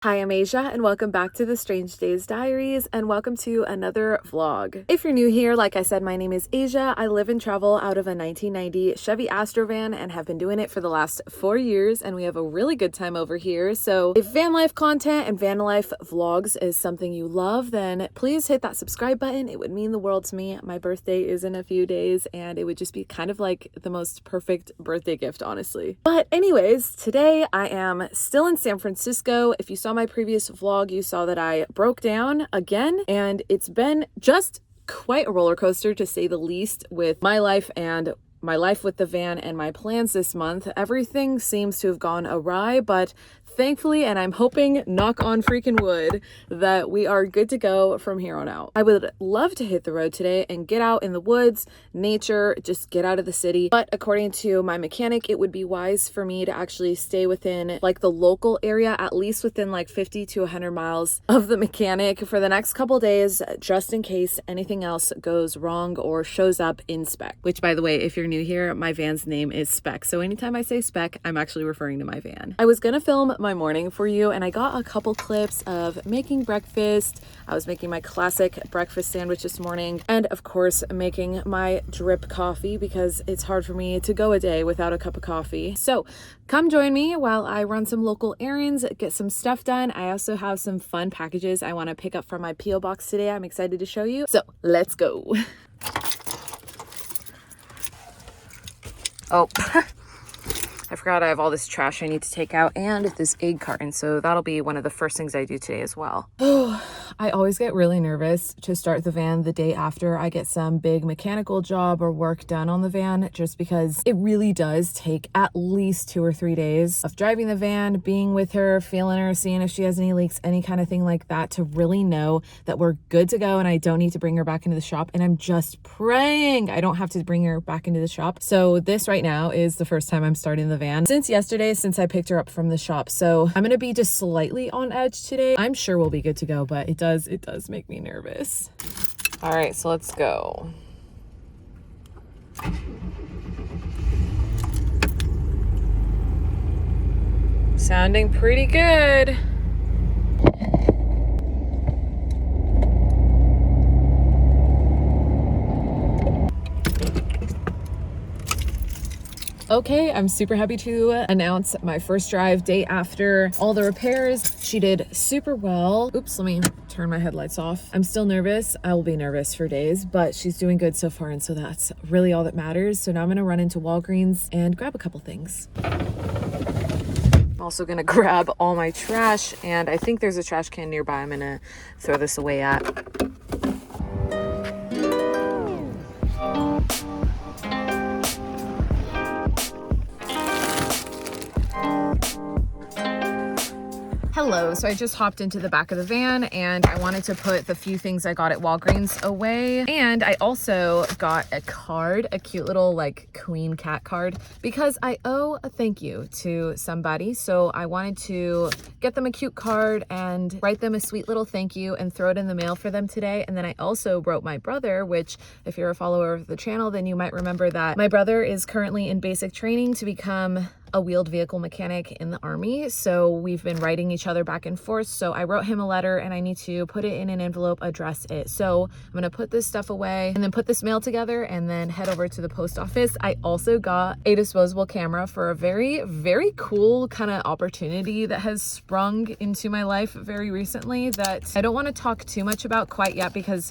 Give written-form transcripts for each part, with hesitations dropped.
Hi, I'm Asia, and welcome back to the Strange Days Diaries, and welcome to another vlog. If you're new here, like I said, my name is Asia. I live and travel out of a 1990 Chevy Astrovan and have been doing it for the last 4 years, and we have a really good time over here. So if van life content and van life vlogs is something you love, then please hit that subscribe button. It would mean the world to me. My birthday is in a few days, and it would just be kind of like the most perfect birthday gift, honestly. But anyways, today I am still in San Francisco. If you saw my previous vlog, you saw that I broke down again, and it's been just quite a roller coaster, to say the least, with my life and my life with the van and my plans this month. Everything seems to have gone awry, but thankfully, and I'm hoping, knock on freaking wood, that we are good to go from here on out. I would love to hit the road today and get out in the woods, nature, just get out of the city. But according to my mechanic, it would be wise for me to actually stay within like the local area, at least within like 50 to 100 miles of the mechanic for the next couple days, just in case anything else goes wrong or shows up in spec. Which, by the way, if you're new here, my van's name is Spec. So anytime I say spec, I'm actually referring to my van. I was gonna film my morning for you, and I got a couple clips of making breakfast. I was making my classic breakfast sandwich this morning, and of course making my drip coffee, because it's hard for me to go a day without a cup of coffee. So come join me while I run some local errands, get some stuff done. I also have some fun packages I want to pick up from my P.O. box today. I'm excited to show you. So let's go. Oh, I forgot I have all this trash I need to take out and this egg carton, so that'll be one of the first things I do today as well. Oh, I always get really nervous to start the van the day after I get some big mechanical job or work done on the van, just because it really does take at least 2 or 3 days of driving the van, being with her, feeling her, seeing if she has any leaks, any kind of thing like that, to really know that we're good to go and I don't need to bring her back into the shop. And I'm just praying I don't have to bring her back into the shop. So this right now is the first time I'm starting the van since yesterday, since I picked her up from the shop. So I'm gonna be just slightly on edge today. I'm sure we'll be good to go, but it does make me nervous. All right, so let's go. Sounding pretty good. Okay, I'm super happy to announce my first drive day after all the repairs. She did super well. Oops, let me turn my headlights off. I'm still nervous. I will be nervous for days, but she's doing good so far, and so that's really all that matters. So now I'm gonna run into Walgreens and grab a couple things. I'm also gonna grab all my trash, and I think there's a trash can nearby I'm gonna throw this away at. Hello, so I just hopped into the back of the van and I wanted to put the few things I got at Walgreens away. And I also got a card, a cute little like queen cat card, because I owe a thank you to somebody. So I wanted to get them a cute card and write them a sweet little thank you and throw it in the mail for them today. And then I also wrote my brother, which if you're a follower of the channel, then you might remember that my brother is currently in basic training to become a wheeled vehicle mechanic in the Army. So we've been writing each other back and forth. So I wrote him a letter and I need to put it in an envelope, address it. So I'm gonna put this stuff away and then put this mail together and then head over to the post office. I also got a disposable camera for a very, very cool kind of opportunity that has sprung into my life very recently that I don't want to talk too much about quite yet because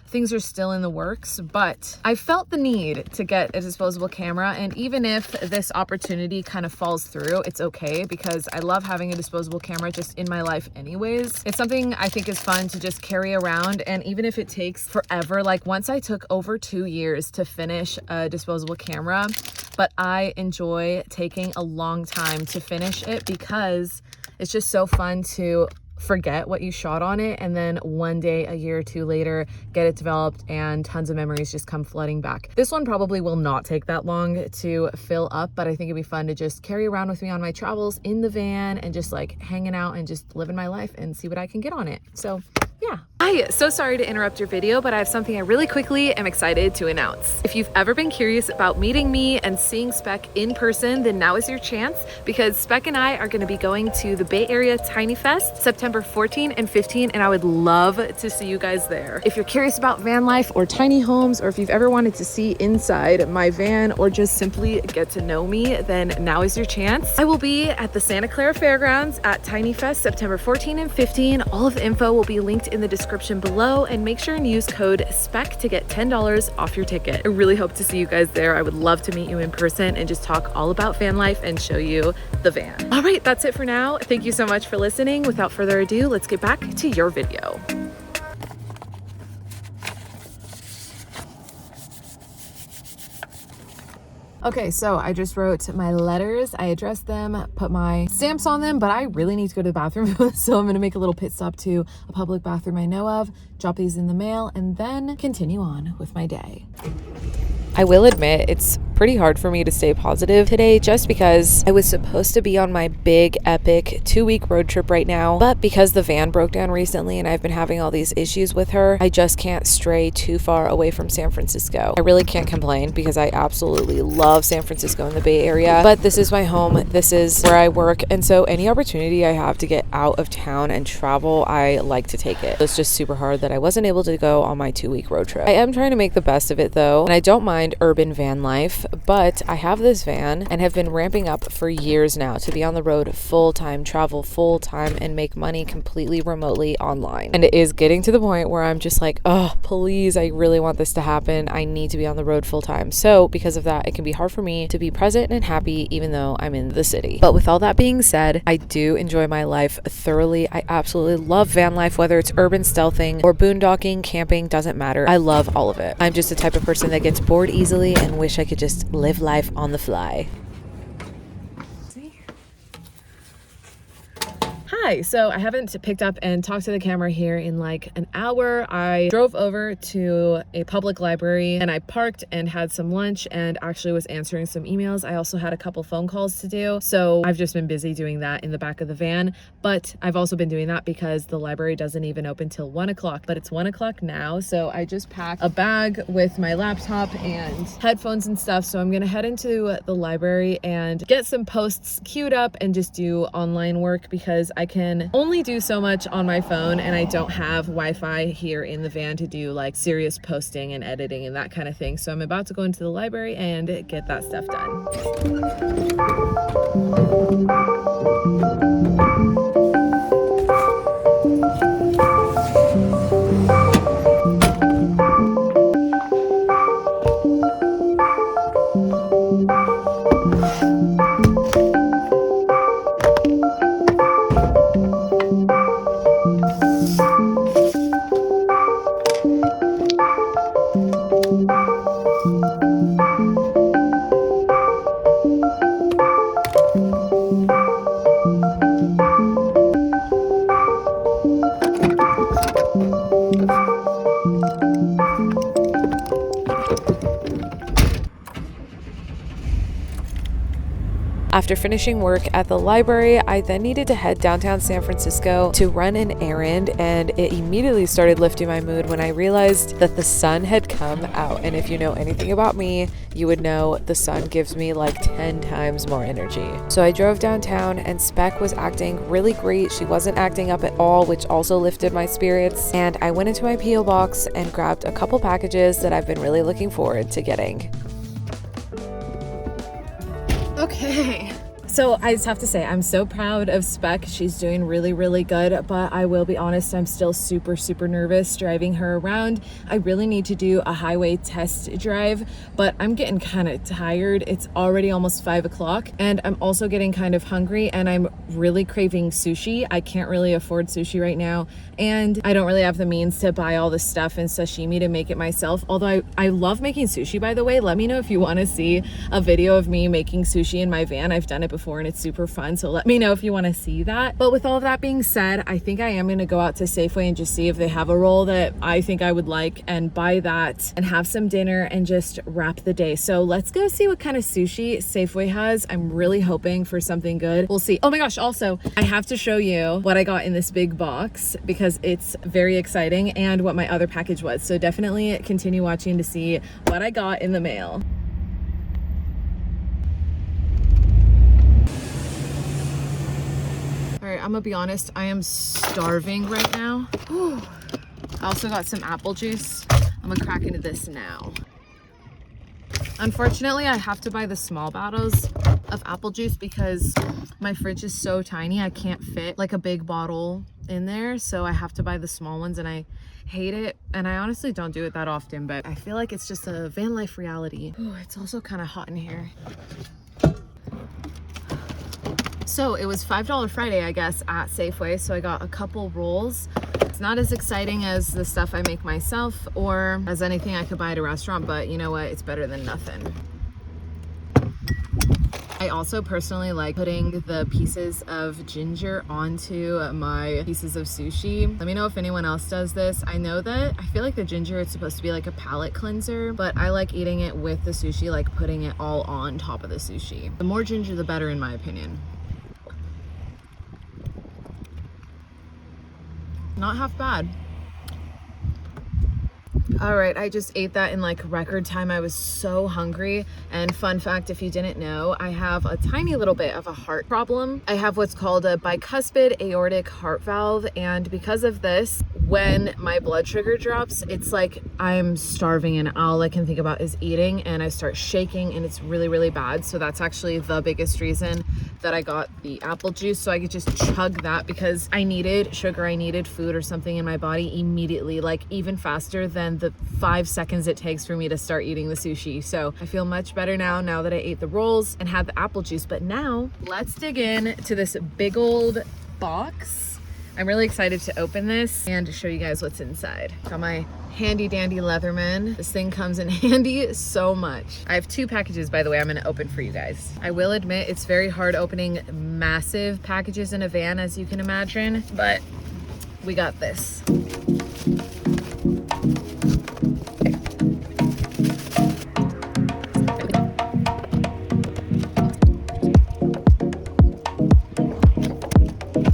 things are still in the works, but I felt the need to get a disposable camera. And even if this opportunity kind of falls through, it's okay, because I love having a disposable camera just in my life anyways. It's something I think is fun to just carry around. And even if it takes forever, like once I took over 2 years to finish a disposable camera, but I enjoy taking a long time to finish it because it's just so fun to forget what you shot on it and then one day, a year or two later, get it developed and tons of memories just come flooding back. This one probably will not take that long to fill up, but I think it'd be fun to just carry around with me on my travels in the van and just like hanging out and just living my life and see what I can get on it. So yeah. Hi, so sorry to interrupt your video, but I have something I really quickly am excited to announce. If you've ever been curious about meeting me and seeing Spec in person, then now is your chance, because Spec and I are going to be going to the Bay Area Tiny Fest September 14 and 15, and I would love to see you guys there. If you're curious about van life or tiny homes, or if you've ever wanted to see inside my van or just simply get to know me, then now is your chance. I will be at the Santa Clara Fairgrounds at Tiny Fest September 14 and 15. All of the info will be linked in the description below, and make sure and use code SPEC to get $10 off your ticket. I really hope to see you guys there. I would love to meet you in person and just talk all about van life and show you the van. All right, that's it for now. Thank you so much for listening. Without further ado, let's get back to your video. Okay, so I just wrote my letters, I addressed them, put my stamps on them, but I really need to go to the bathroom, so I'm gonna make a little pit stop to a public bathroom I know of, drop these in the mail, and then continue on with my day. I will admit it's pretty hard for me to stay positive today, just because I was supposed to be on my big epic 2-week road trip right now, but because the van broke down recently and I've been having all these issues with her, I just can't stray too far away from San Francisco. I really can't complain because I absolutely love San Francisco and the Bay Area, but this is my home, this is where I work, and so any opportunity I have to get out of town and travel, I like to take it. It's just super hard that I wasn't able to go on my 2-week road trip. I am trying to make the best of it though, and I don't mind urban van life, but I have this van and have been ramping up for years now to be on the road full-time, travel full-time, and make money completely remotely online. And it is getting to the point where I'm just like, oh, please, I really want this to happen. I need to be on the road full-time. So because of that, it can be hard for me to be present and happy even though I'm in the city. But with all that being said, I do enjoy my life thoroughly. I absolutely love van life, whether it's urban stealthing or boondocking, camping, doesn't matter. I love all of it. I'm just the type of person that gets bored easily and wish I could just live life on the fly. Hi, so I haven't picked up and talked to the camera here in like an hour. I drove over to a public library and I parked and had some lunch and actually was answering some emails. I also had a couple phone calls to do, so I've just been busy doing that in the back of the van. But I've also been doing that because the library doesn't even open till 1 o'clock, but it's 1 o'clock now, so I just packed a bag with my laptop and headphones and stuff. So I'm gonna head into the library and get some posts queued up and just do online work, because I can only do so much on my phone and I don't have Wi-Fi here in the van to do like serious posting and editing and that kind of thing. So I'm about to go into the library and get that stuff done. After finishing work at the library, I then needed to head downtown San Francisco to run an errand, and it immediately started lifting my mood when I realized that the sun had come out. And if you know anything about me, you would know the sun gives me like 10 times more energy. So I drove downtown and Spec was acting really great. She wasn't acting up at all, which also lifted my spirits. And I went into my P.O. box and grabbed a couple packages that I've been really looking forward to getting. Okay. So I just have to say, I'm so proud of Spec. She's doing really, really good, but I will be honest, I'm still super, super nervous driving her around. I really need to do a highway test drive, but I'm getting kind of tired. It's already almost 5 o'clock and I'm also getting kind of hungry and I'm really craving sushi. I can't really afford sushi right now and I don't really have the means to buy all the stuff and sashimi to make it myself. Although I love making sushi, by the way. Let me know if you want to see a video of me making sushi in my van. I've done it before before and it's super fun. So let me know if you want to see that. But with all of that being said, I think I am going to go out to Safeway and just see if they have a roll that I think I would like and buy that and have some dinner and just wrap the day. So let's go see what kind of sushi Safeway has. I'm really hoping for something good. We'll see. Oh my gosh, also I have to show you what I got in this big box because it's very exciting and what my other package was. So definitely continue watching to see what I got in the mail. All right, I'm gonna be honest, I am starving right now. Whew. I also got some apple juice. I'm gonna crack into this now. Unfortunately, I have to buy the small bottles of apple juice because my fridge is so tiny. I can't fit like a big bottle in there. So I have to buy the small ones and I hate it. And I honestly don't do it that often, but I feel like it's just a van life reality. Ooh, it's also kind of hot in here. So it was $5 Friday, I guess, at Safeway. So I got a couple rolls. It's not as exciting as the stuff I make myself or as anything I could buy at a restaurant, but you know what? It's better than nothing. I also personally like putting the pieces of ginger onto my pieces of sushi. Let me know if anyone else does this. I know that I feel like the ginger is supposed to be like a palate cleanser, but I like eating it with the sushi, like putting it all on top of the sushi. The more ginger, the better in my opinion. Not half bad. All right, I just ate that in like record time. I was so hungry. And fun fact, if you didn't know, I have a tiny little bit of a heart problem. I have what's called a bicuspid aortic heart valve. And because of this, when my blood sugar drops, it's like I'm starving and all I can think about is eating and I start shaking and it's really, really bad. So that's actually the biggest reason that I got the apple juice, so I could just chug that because I needed sugar, I needed food or something in my body immediately, like even faster than the 5 seconds it takes for me to start eating the sushi. So I feel much better now that I ate the rolls and had the apple juice. But now let's dig in to this big old box. I'm really excited to open this and show you guys what's inside. Got my handy dandy Leatherman. This thing comes in handy so much. I have 2 packages, by the way, I'm gonna open for you guys. I will admit it's very hard opening massive packages in a van, as you can imagine, but we got this.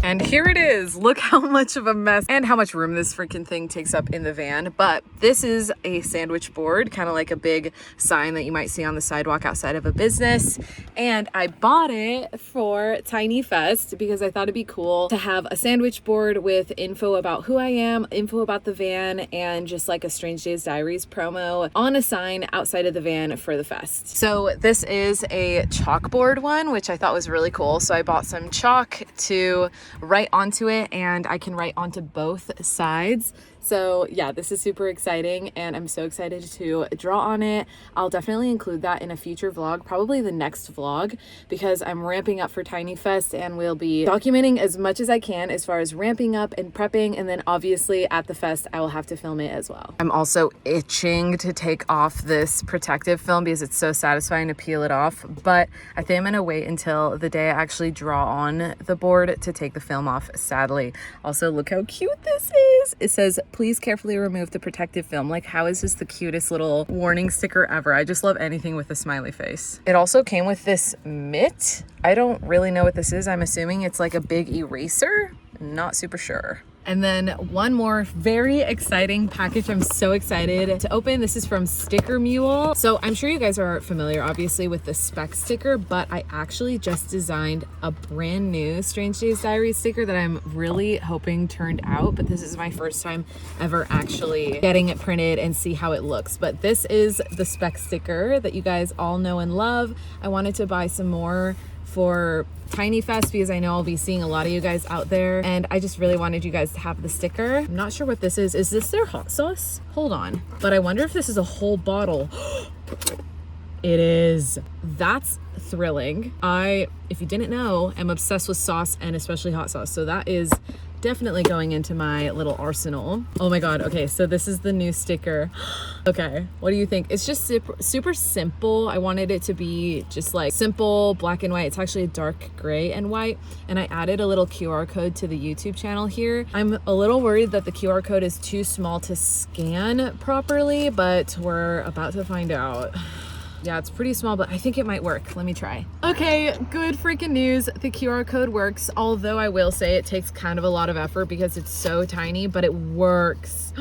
And here it is. Look how much of a mess and how much room this freaking thing takes up in the van. But this is a sandwich board, kind of like a big sign that you might see on the sidewalk outside of a business. And I bought it for Tiny Fest because I thought it'd be cool to have a sandwich board with info about who I am, info about the van, and just like a Strange Days Diaries promo on a sign outside of the van for the fest. So this is a chalkboard one, which I thought was really cool. So I bought some chalk to write onto it and I can write onto both sides. So yeah, this is super exciting and I'm so excited to draw on it. I'll definitely include that in a future vlog, probably the next vlog, because I'm ramping up for Tiny Fest and we'll be documenting as much as I can as far as ramping up and prepping, and then obviously at the fest I will have to film it as well. I'm also itching to take off this protective film because it's so satisfying to peel it off, but I think I'm gonna wait until the day I actually draw on the board to take the film off, sadly. Also, look how cute this is. It says, "Please carefully remove the protective film." Like, how is this the cutest little warning sticker ever? I just love anything with a smiley face. It also came with this mitt. I don't really know what this is. I'm assuming it's like a big eraser. Not super sure. And then one more very exciting package I'm so excited to open. This is from Sticker Mule. So I'm sure you guys are familiar obviously with the spec sticker, but I actually just designed a brand new Strange Days Diaries sticker that I'm really hoping turned out, but this is my first time ever actually getting it printed and see how it looks. But this is the spec sticker that you guys all know and love. I wanted to buy some more for Tiny Fest because I know I'll be seeing a lot of you guys out there, and I just really wanted you guys to have the sticker. I'm not sure what this is. Is this their hot sauce? Hold on. But I wonder if this is a whole bottle. It is. That's thrilling. I, if you didn't know, am obsessed with sauce and especially hot sauce. So that is definitely going into my little arsenal. Oh my God. Okay, so this is the new sticker. Okay, what do you think? It's just super simple. I wanted it to be just like simple black and white. It's actually a dark gray and white. And I added a little QR code to the YouTube channel here. I'm a little worried that the QR code is too small to scan properly, but we're about to find out. Yeah, it's pretty small, but I think it might work. Let me try. Okay, good freaking news. The QR code works, although I will say it takes kind of a lot of effort because it's so tiny, but it works.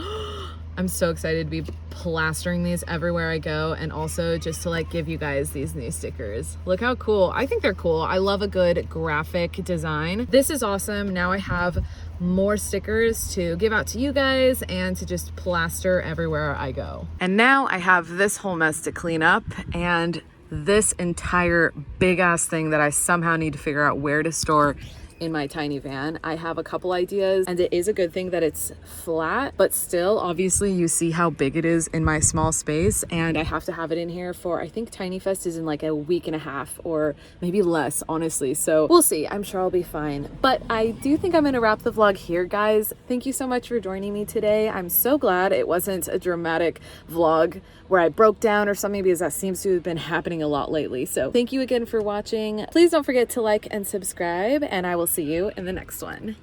I'm so excited to be plastering these everywhere I go, and also just to like give you guys these new stickers. Look how cool. I think they're cool. I love a good graphic design. This is awesome. Now I have more stickers to give out to you guys and to just plaster everywhere I go. And now I have this whole mess to clean up and this entire big ass thing that I somehow need to figure out where to store in my tiny van. I have a couple ideas, and it is a good thing that it's flat, but still, obviously you see how big it is in my small space, and I have to have it in here for, I think Tiny Fest is in like a week and a half or maybe less, honestly. So we'll see. I'm sure I'll be fine. But I do think I'm gonna wrap the vlog here, guys. Thank you so much for joining me today. I'm so glad it wasn't a dramatic vlog where I broke down or something, because that seems to have been happening a lot lately. So thank you again for watching. Please don't forget to like and subscribe, and I will see you in the next one.